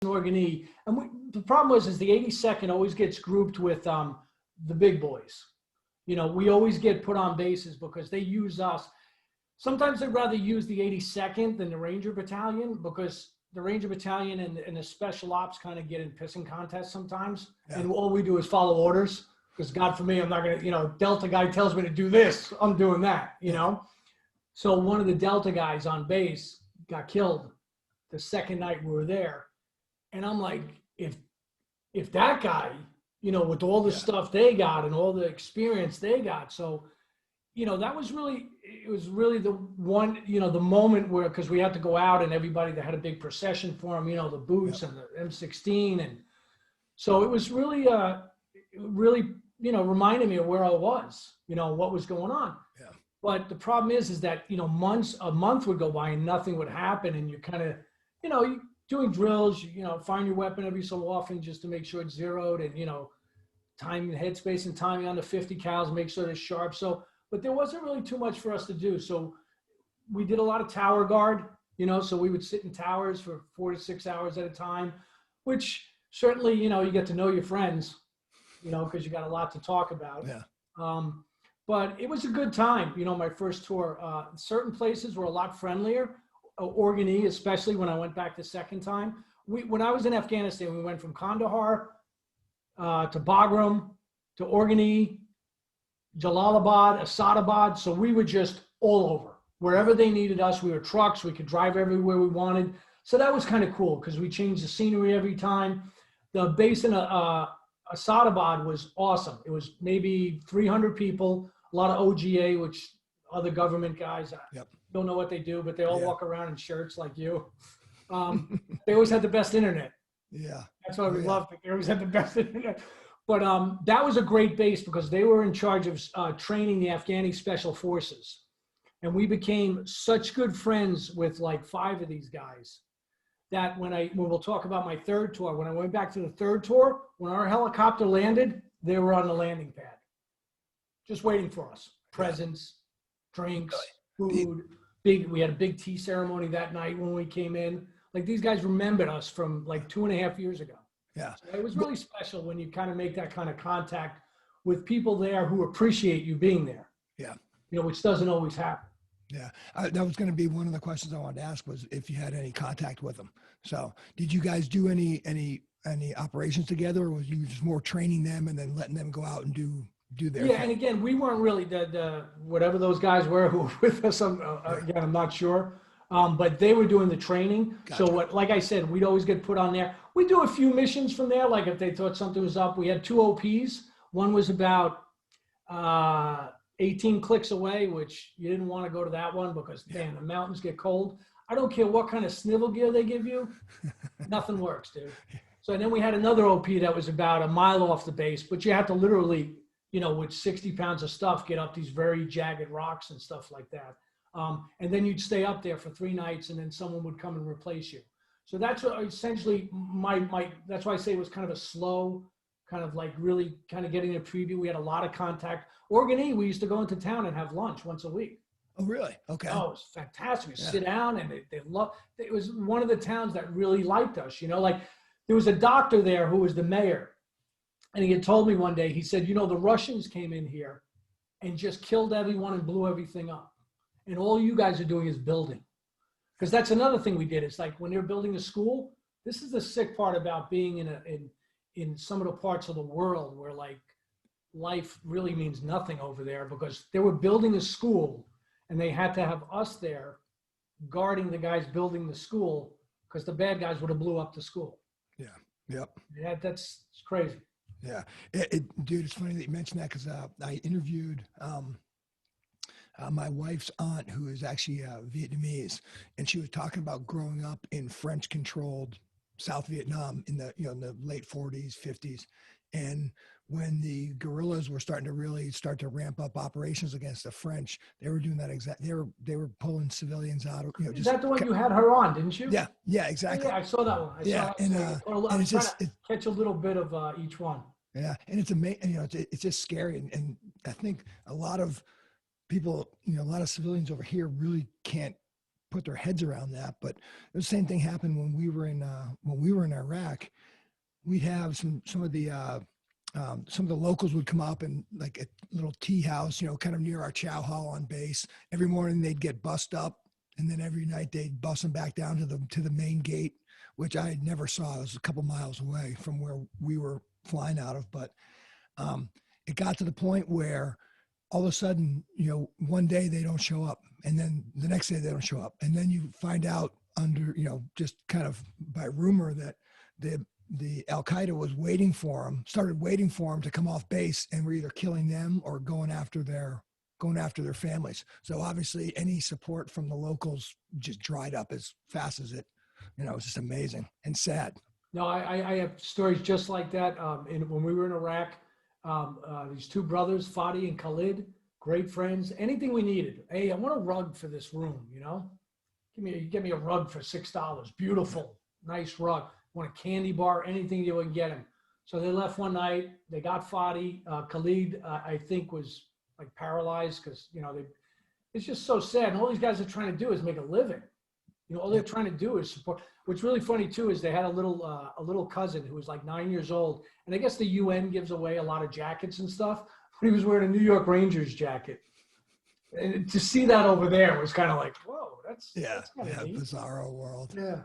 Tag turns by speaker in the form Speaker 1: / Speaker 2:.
Speaker 1: Organi, and the problem is the 82nd always gets grouped with the big boys. You know, we always get put on bases because they use us. Sometimes they'd rather use the 82nd than the Ranger Battalion, because the Ranger Battalion and the Special Ops kind of get in pissing contests sometimes. Yeah. And all we do is follow orders, because God for me, I'm not going to, you know, Delta guy tells me to do this, I'm doing that, you know? So one of the Delta guys on base got killed the second night we were there. And I'm like, if that guy, you know, with all the stuff they got and all the experience they got. So, you know, that was really, it was really the one, you know, the moment where, because we had to go out and everybody that had a big procession for him, you know, the boots and the M16. And so it was really, really, you know, reminded me of where I was, you know, what was going on. Yeah. But the problem is that, you know, a month would go by and nothing would happen. And you kind of, you know, you doing drills, you know, find your weapon every so often just to make sure it's zeroed, and, you know, timing headspace and timing on the 50 cals, make sure they're sharp. So, but there wasn't really too much for us to do. So we did a lot of tower guard, you know, so we would sit in towers for 4 to 6 hours at a time, which certainly, you know, you get to know your friends, you know, because you got a lot to talk about. Yeah. But it was a good time, you know, my first tour. Certain places were a lot friendlier. Organi, especially when I went back the second time. When I was in Afghanistan, we went from Kandahar to Bagram to Organi, Jalalabad, Asadabad. So we were just all over. Wherever they needed us, we were trucks. We could drive everywhere we wanted. So that was kind of cool because we changed the scenery every time. The base in Asadabad was awesome. It was maybe 300 people, a lot of OGA, which other government guys. Yep. Don't know what they do, but they all walk around in shirts like you. They always had the best internet. Yeah. That's why we loved it. They always had the best internet. But that was a great base because they were in charge of training the Afghani special forces. And we became such good friends with like 5 of these guys that when we'll talk about my third tour, when I went back to the third tour, when our helicopter landed, they were on the landing pad, just waiting for us. Presents, drinks, food. We had a big tea ceremony that night when we came in. Like, these guys remembered us from like 2.5 years ago. Yeah. So it was really special when you kind of make that kind of contact with people there who appreciate you being there. Yeah. You know, which doesn't always happen.
Speaker 2: Yeah. That was going to be one of the questions I wanted to ask, was if you had any contact with them. So did you guys do any operations together, or was you just more training them and then letting them go out and do their thing?
Speaker 1: And again, we weren't really the whatever those guys were who were with us. Again, I'm not sure, but they were doing the training. Gotcha. So like I said, we'd always get put on there. We do a few missions from there. Like if they thought something was up, we had 2 OPs. One was about 18 clicks away, which you didn't want to go to that one because damn, the mountains get cold. I don't care what kind of snivel gear they give you, nothing works, dude. So then we had another OP that was about a mile off the base, but you had to literally, you know, with 60 pounds of stuff, get up these very jagged rocks and stuff like that. And then you'd stay up there for 3 nights and then someone would come and replace you. So that's what essentially that's why I say it was kind of a slow, kind of like really kind of getting a preview. We had a lot of contact. Organi, we used to go into town and have lunch once a week.
Speaker 2: Oh, really? Okay.
Speaker 1: Oh, it was fantastic. We sit down and they loved, it was one of the towns that really liked us, you know, like there was a doctor there who was the mayor. And he had told me one day, he said, you know, the Russians came in here and just killed everyone and blew everything up. And all you guys are doing is building. Because that's another thing we did. It's like when they're building a school, this is the sick part about being in some of the parts of the world where like life really means nothing over there, because they were building a school and they had to have us there guarding the guys building the school because the bad guys would have blew up the school.
Speaker 2: Yeah. Yep.
Speaker 1: Yeah, it's crazy.
Speaker 2: Yeah. Dude, it's funny that you mentioned that because I interviewed my wife's aunt, who is actually Vietnamese, and she was talking about growing up in French-controlled South Vietnam in the late 40s, 50s. And when the guerrillas were starting to ramp up operations against the French, they were doing that they were pulling civilians out of,
Speaker 1: Is that the one you had her on, didn't you?
Speaker 2: Yeah, exactly.
Speaker 1: Yeah, I saw that one. I saw it. Catch a little bit of each one.
Speaker 2: Yeah, and it's amazing. You know, it's just scary, and I think a lot of people, you know, a lot of civilians over here really can't put their heads around that. But the same thing happened when we were in Iraq. We'd have some of the locals would come up and like a little tea house, kind of near our chow hall on base. Every morning they'd get bussed up, and then every night they'd bus them back down to the main gate, which I never saw. It was a couple miles away from where we were flying out of. But it got to the point where all of a sudden, one day they don't show up, and then the next day they don't show up, and then you find out under, just kind of by rumor that the Al Qaeda was started waiting for them to come off base, and were either killing them or going after their families. So obviously, any support from the locals just dried up as fast as it. It's just amazing and sad.
Speaker 1: No, I have stories just like that. When we were in Iraq, these two brothers, Fadi and Khalid, great friends. Anything we needed. Hey, I want a rug for this room. Give me a rug for $6. Beautiful, nice rug. Want a candy bar? Anything you would get him. So they left one night. They got Fadi. Khalid, I think, was like paralyzed because it's just so sad. And all these guys are trying to do is make a living. All they're trying to do is support. What's really funny too is they had a little cousin who was like 9 years old, and I guess the UN gives away a lot of jackets and stuff. But he was wearing a New York Rangers jacket, and to see that over there was kind of like, whoa, that's kind of neat.
Speaker 2: Bizarro world.
Speaker 1: Yeah.